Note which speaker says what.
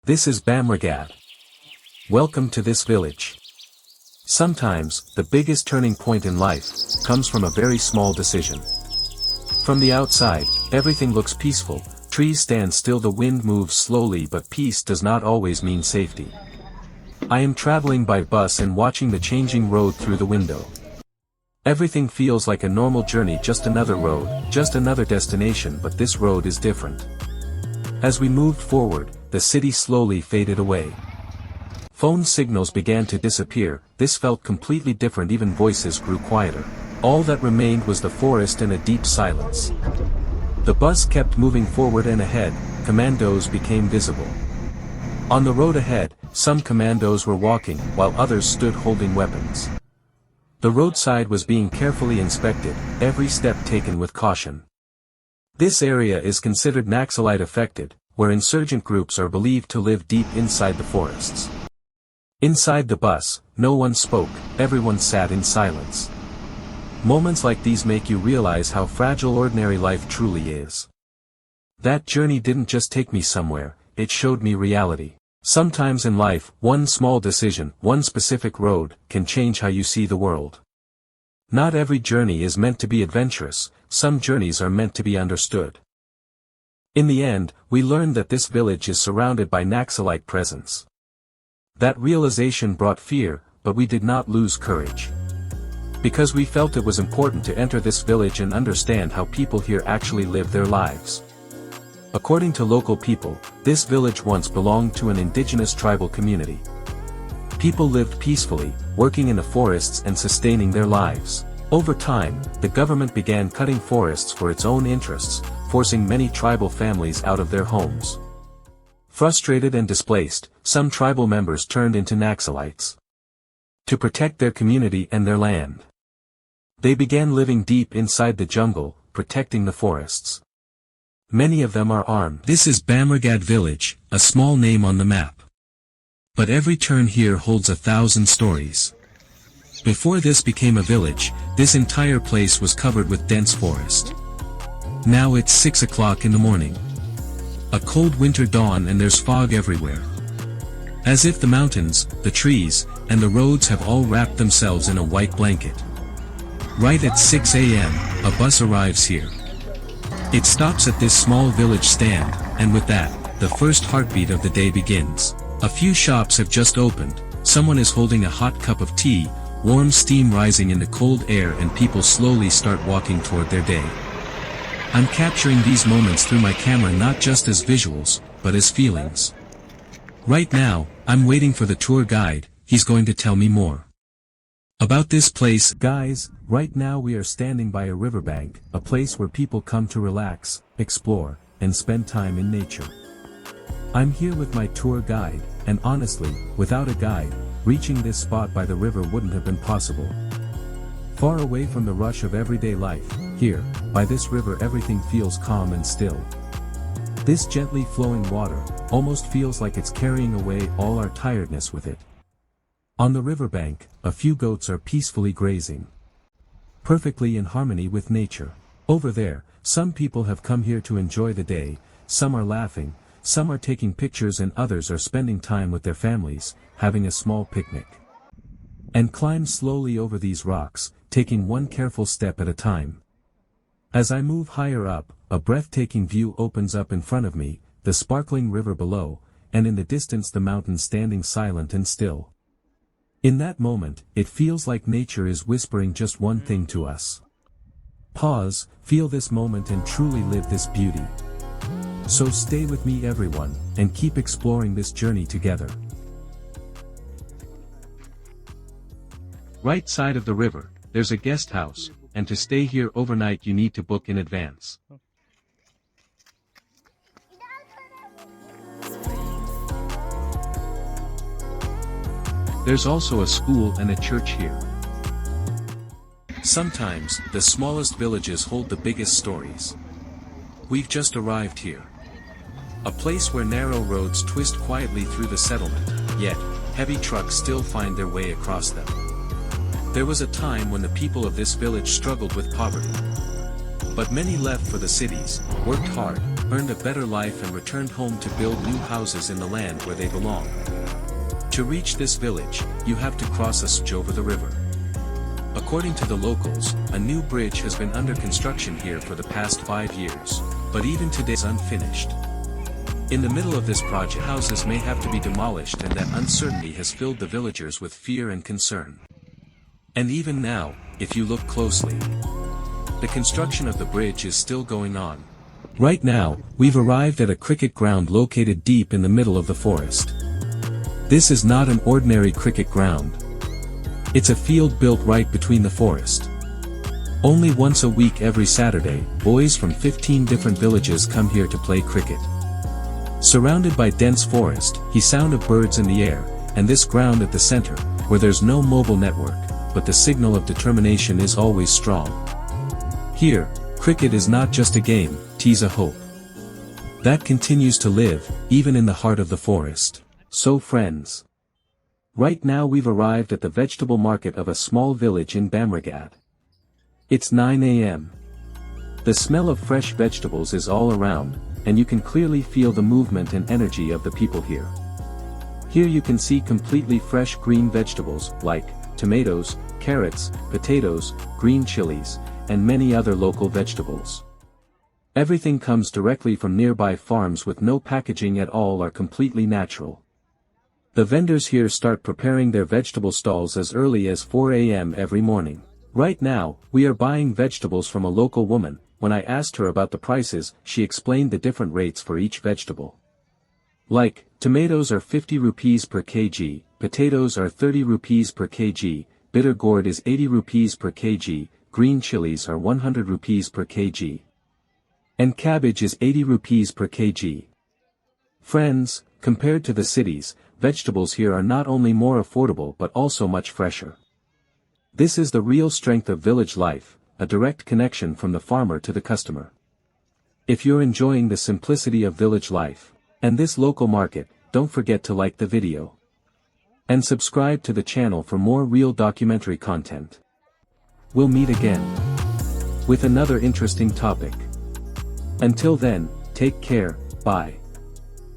Speaker 1: This is Bamragad. Welcome to this village. Sometimes, the biggest turning point in life comes from a very small decision. From the outside, everything looks peaceful, trees stand still, the wind moves slowly, but peace does not always mean safety. I am traveling by bus and watching the changing road through the window. Everything feels like a normal journey, just another road, just another destination, but this road is different. As we moved forward, the city slowly faded away. Phone signals began to disappear. This felt completely different, even voices grew quieter. All that remained was the forest and a deep silence. The bus kept moving forward and ahead, commandos became visible. On the road ahead, some commandos were walking, while others stood holding weapons. The roadside was being carefully inspected, every step taken with caution. This area is considered Naxalite affected, where insurgent groups are believed to live deep inside the forests. Inside the bus, no one spoke, everyone sat in silence. Moments like these make you realize how fragile ordinary life truly is. That journey didn't just take me somewhere, it showed me reality. Sometimes in life, one small decision, one specific road, can change how you see the world. Not every journey is meant to be adventurous, some journeys are meant to be understood. In the end, we learned that this village is surrounded by Naxalite presence. That realization brought fear, but we did not lose courage. Because we felt it was important to enter this village and understand how people here actually live their lives. According to local people, this village once belonged to an indigenous tribal community. People lived peacefully, working in the forests and sustaining their lives. Over time, the government began cutting forests for its own interests, forcing many tribal families out of their homes. Frustrated and displaced, some tribal members turned into Naxalites. To protect their community and their land. They began living deep inside the jungle, protecting the forests. Many of them are armed. This is Bamragad village, a small name on the map. But every turn here holds 1,000 stories. Before this became a village, this entire place was covered with dense forest. Now it's 6 o'clock in the morning. A cold winter dawn and there's fog everywhere. As if the mountains, the trees, and the roads have all wrapped themselves in a white blanket. Right at 6 a.m., a bus arrives here. It stops at this small village stand, and with that, the first heartbeat of the day begins. A few shops have just opened, someone is holding a hot cup of tea, warm steam rising in the cold air, and people slowly start walking toward their day. I'm capturing these moments through my camera, not just as visuals, but as feelings. Right now, I'm waiting for the tour guide, he's going to tell me more about this place. Guys, right now we are standing by a riverbank, a place where people come to relax, explore, and spend time in nature. I'm here with my tour guide, and honestly, without a guide, reaching this spot by the river wouldn't have been possible. Far away from the rush of everyday life, here, by this river everything feels calm and still. This gently flowing water, almost feels like it's carrying away all our tiredness with it. On the riverbank, a few goats are peacefully grazing. Perfectly in harmony with nature. Over there, some people have come here to enjoy the day, some are laughing, some are taking pictures, and others are spending time with their families, having a small picnic. And climb slowly over these rocks, taking one careful step at a time. As I move higher up, a breathtaking view opens up in front of me, the sparkling river below, and in the distance the mountains standing silent and still. In that moment, it feels like nature is whispering just one thing to us. Pause, feel this moment and truly live this beauty. So stay with me everyone, and keep exploring this journey together. Right side of the river, there's a guest house, and to stay here overnight you need to book in advance. There's also a school and a church here. Sometimes, the smallest villages hold the biggest stories. We've just arrived here. A place where narrow roads twist quietly through the settlement, yet, heavy trucks still find their way across them. There was a time when the people of this village struggled with poverty. But many left for the cities, worked hard, earned a better life and returned home to build new houses in the land where they belong. To reach this village, you have to cross a switch over the river. According to the locals, a new bridge has been under construction here for the past 5 years, but even today is unfinished. In the middle of this project, houses may have to be demolished, and that uncertainty has filled the villagers with fear and concern. And even now, if you look closely, the construction of the bridge is still going on. Right now, we've arrived at a cricket ground located deep in the middle of the forest. This is not an ordinary cricket ground. It's a field built right between the forest. Only once a week every Saturday, boys from 15 different villages come here to play cricket. Surrounded by dense forest, the sound of birds in the air, and this ground at the center, where there's no mobile network, but the signal of determination is always strong. Here, cricket is not just a game, 'tis a hope that continues to live, even in the heart of the forest. So friends, right now we've arrived at the vegetable market of a small village in Bamragad. It's 9 a.m. The smell of fresh vegetables is all around, and you can clearly feel the movement and energy of the people here. Here you can see completely fresh green vegetables, like tomatoes, carrots, potatoes, green chilies, and many other local vegetables. Everything comes directly from nearby farms with no packaging at all, are completely natural. The vendors here start preparing their vegetable stalls as early as 4 a.m. every morning. Right now, we are buying vegetables from a local woman. When I asked her about the prices, she explained the different rates for each vegetable. Like, tomatoes are 50 rupees per kg, potatoes are 30 rupees per kg, bitter gourd is 80 rupees per kg, green chilies are 100 rupees per kg. And cabbage is 80 rupees per kg. Friends, compared to the cities, vegetables here are not only more affordable but also much fresher. This is the real strength of village life, a direct connection from the farmer to the customer. If you're enjoying the simplicity of village life and this local market, don't forget to like the video and subscribe to the channel for more real documentary content. We'll meet again with another interesting topic. Until then, take care, bye.